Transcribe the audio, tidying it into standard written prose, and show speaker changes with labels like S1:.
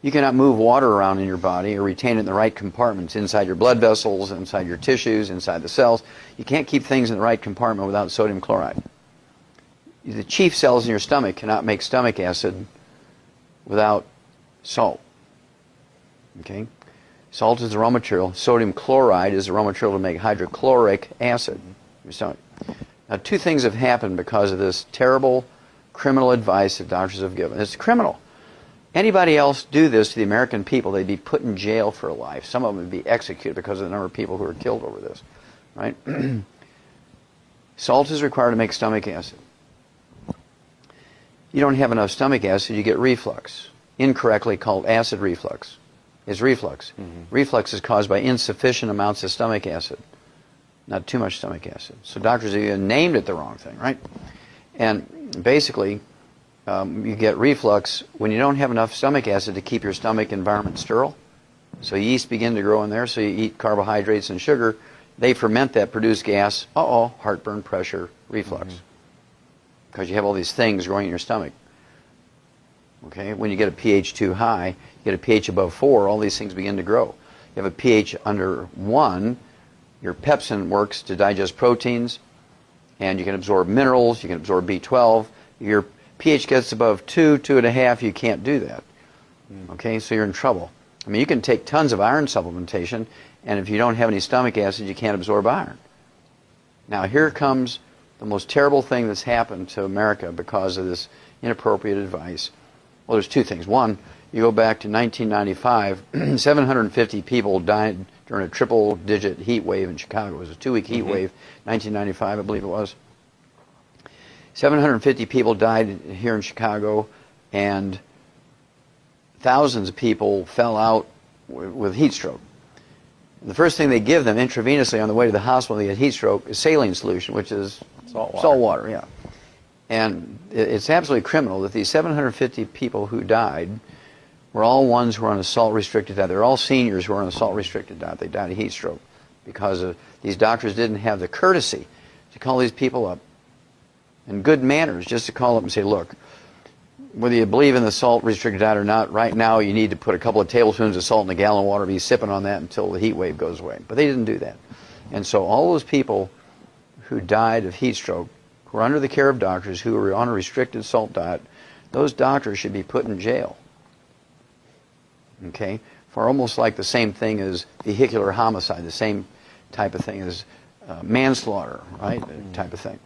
S1: You cannot move water around in your body or retain it in the right compartments, inside your blood vessels, inside your tissues, inside the cells. You can't keep things in the right compartment without sodium chloride. The chief cells in your stomach cannot make stomach acid without salt. Okay? Salt is the raw material. Sodium chloride is the raw material to make hydrochloric acid in your stomach. Now, two things have happened because of this terrible criminal advice that doctors have given. It's criminal. Anybody else do this to the American people, they'd be put in jail for life. Some of them would be executed because of the number of people who are killed over this. Right? Salt is required to make stomach acid. You don't have enough stomach acid, you get reflux. Incorrectly called acid reflux. It's reflux. Reflux is caused by insufficient amounts of stomach acid, not too much stomach acid. So doctors have even named it the wrong thing, right? And basically, you get reflux when you don't have enough stomach acid to keep your stomach environment sterile. So yeast begin to grow in there, so you eat carbohydrates and sugar. They ferment that, produce gas. Heartburn, pressure, reflux. Because you have all these things growing in your stomach. Okay, when you get a pH too high, you get a pH above 4, all these things begin to grow. You have a pH under 1, your pepsin works to digest proteins, and you can absorb minerals, you can absorb B12. Your pH gets above 2, 2.5, you can't do that. Okay, so you're in trouble. I mean, you can take tons of iron supplementation, and if you don't have any stomach acid, you can't absorb iron. Now, here comes the most terrible thing that's happened to America because of this inappropriate advice. Well, there's two things. One, you go back to 1995, 750 people died during a triple-digit heat wave in Chicago. It was a 2-week heat wave, 1995, I believe it was. 750 people died here in Chicago, and thousands of people fell out with heat stroke. The first thing they give them intravenously on the way to the hospital when they get heat stroke is saline solution, which is salt water, yeah. And it's absolutely criminal that these 750 people who died were all ones who were on a salt-restricted diet. They're all seniors who were on a salt-restricted diet. They died of heat stroke because these doctors didn't have the courtesy to call these people up, and good manners just to call up and say, look, whether you believe in the salt-restricted diet or not, right now you need to put a couple of tablespoons of salt in a gallon of water, be sipping on that until the heat wave goes away. But they didn't do that. And so all those people who died of heat stroke who were under the care of doctors who were on a restricted salt diet, those doctors should be put in jail. Okay? For almost like the same thing as vehicular homicide, the same type of thing as manslaughter, right? Type of thing.